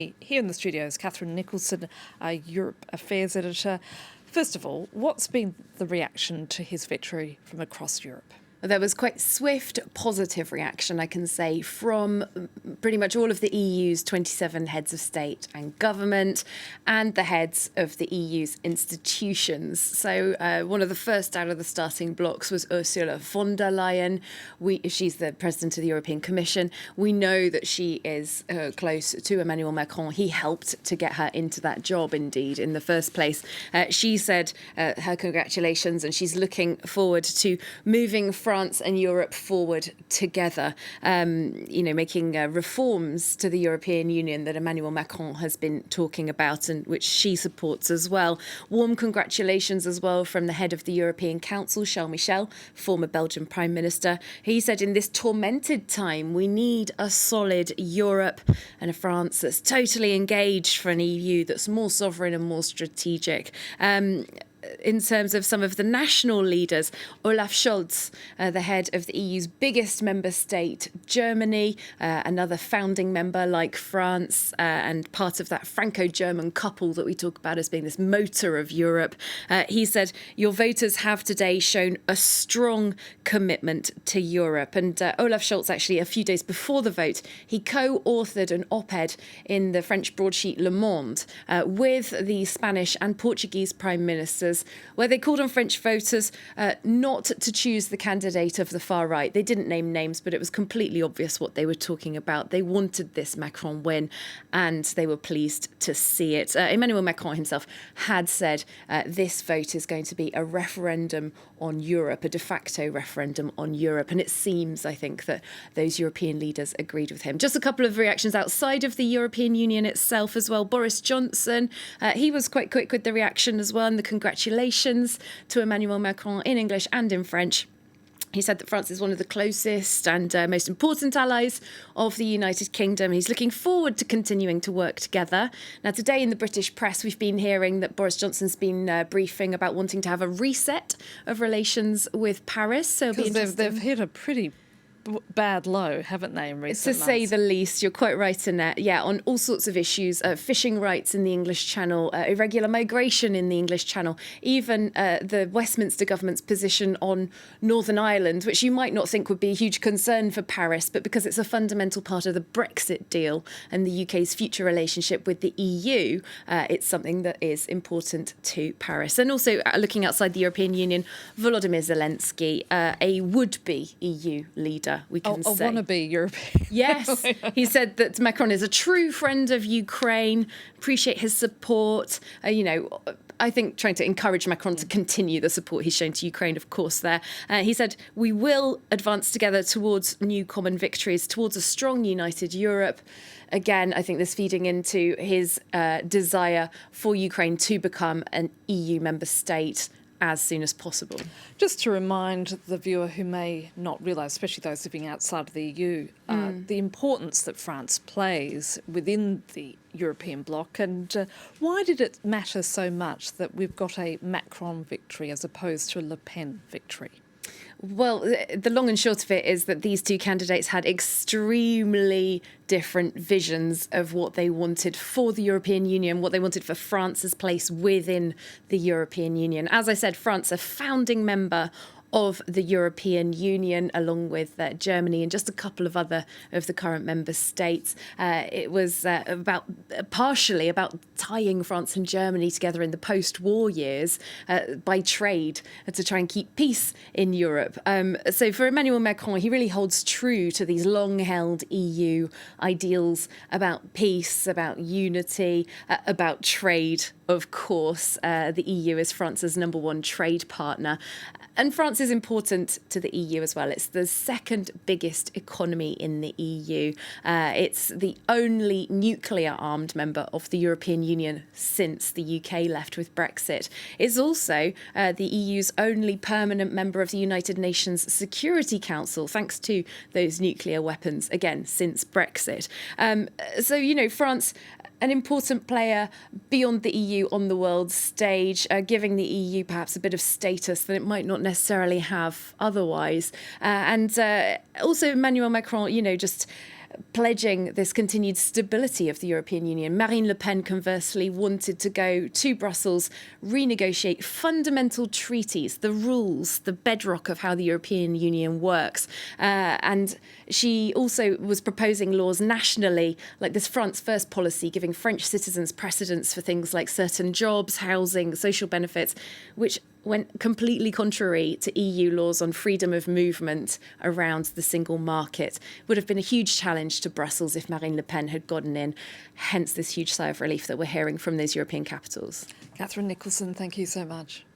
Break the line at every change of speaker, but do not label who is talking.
Here in the studio is Catherine Nicholson, our Europe Affairs editor. First of all, what's been the reaction to his victory from across Europe?
There was quite swift, positive reaction, I can say, from pretty much all of the EU's 27 heads of state and government and the heads of the EU's institutions. So one of the first out of the starting blocks was Ursula von der Leyen. She's the president of the European Commission. We know that she is close to Emmanuel Macron. He helped to get her into that job, indeed, in the first place. She said her congratulations, and she's looking forward to moving France and Europe forward together, making reforms to the European Union that Emmanuel Macron has been talking about and which she supports as well. Warm congratulations as well from the head of the European Council, Charles Michel, former Belgian Prime Minister. He said in this tormented time, we need a solid Europe and a France that's totally engaged for an EU that's more sovereign and more strategic. In terms of some of the national leaders, Olaf Scholz, the head of the EU's biggest member state, Germany, another founding member like France, and part of that Franco-German couple that we talk about as being this motor of Europe. He said, your voters have today shown a strong commitment to Europe. And Olaf Scholz, actually, a few days before the vote, he co-authored an op-ed in the French broadsheet Le Monde with the Spanish and Portuguese prime ministers, where they called on French voters not to choose the candidate of the far right. They didn't name names, but it was completely obvious what they were talking about. They wanted this Macron win, and they were pleased to see it. Emmanuel Macron himself had said this vote is going to be a referendum on Europe, a de facto referendum on Europe. And it seems, I think, that those European leaders agreed with him. Just a couple of reactions outside of the European Union itself as well. Boris Johnson, he was quite quick with the reaction as well, and the congratulations to Emmanuel Macron in English and in French. He said that France is one of the closest and most important allies of the United Kingdom. He's looking forward to continuing to work together. Now, today in the British press, we've been hearing that Boris Johnson's been briefing about wanting to have a reset of relations with Paris. So
they've hit a pretty bad low, haven't they, in recent months?
To say the least. You're quite right, Annette. Yeah, on all sorts of issues, fishing rights in the English Channel, irregular migration in the English Channel, even the Westminster government's position on Northern Ireland, which you might not think would be a huge concern for Paris, but because it's a fundamental part of the Brexit deal and the UK's future relationship with the EU, it's something that is important to Paris. And also, looking outside the European Union, Volodymyr Zelensky, a would-be EU leader, we can say.
A wannabe European.
Yes. He said that Macron is a true friend of Ukraine, appreciate his support. I think trying to encourage Macron to continue the support he's shown to Ukraine, of course, there. He said, we will advance together towards new common victories, towards a strong, united Europe. Again, I think this feeding into his desire for Ukraine to become an EU member state as soon as possible.
Just to remind the viewer who may not realise, especially those living outside of the EU, the importance that France plays within the European bloc, and why did it matter so much that we've got a Macron victory as opposed to a Le Pen victory?
Well, the long and short of it is that these two candidates had extremely different visions of what they wanted for the European Union, what they wanted for France's place within the European Union. As I said, France, a founding member of the European Union, along with Germany and just a couple of other of the current member states. It was partially about tying France and Germany together in the post-war years by trade to try and keep peace in Europe. So for Emmanuel Macron, he really holds true to these long-held EU ideals about peace, about unity, about trade, of course. The EU is France's number one trade partner. And France is important to the EU as well. It's the second biggest economy in the EU. It's the only nuclear-armed member of the European Union since the UK left with Brexit. It's also the EU's only permanent member of the United Nations Security Council, thanks to those nuclear weapons, again, since Brexit. France, an important player beyond the EU on the world stage, giving the EU perhaps a bit of status that it might not necessarily have otherwise. And also Emmanuel Macron, just pledging this continued stability of the European Union. Marine Le Pen, conversely, wanted to go to Brussels, renegotiate fundamental treaties, the rules, the bedrock of how the European Union works. And she also was proposing laws nationally, like this France First policy, giving French citizens precedence for things like certain jobs, housing, social benefits, which went completely contrary to EU laws on freedom of movement around the single market. Would have been a huge challenge to Brussels if Marine Le Pen had gotten in, hence this huge sigh of relief that we're hearing from those European capitals.
Catherine Nicholson, thank you so much.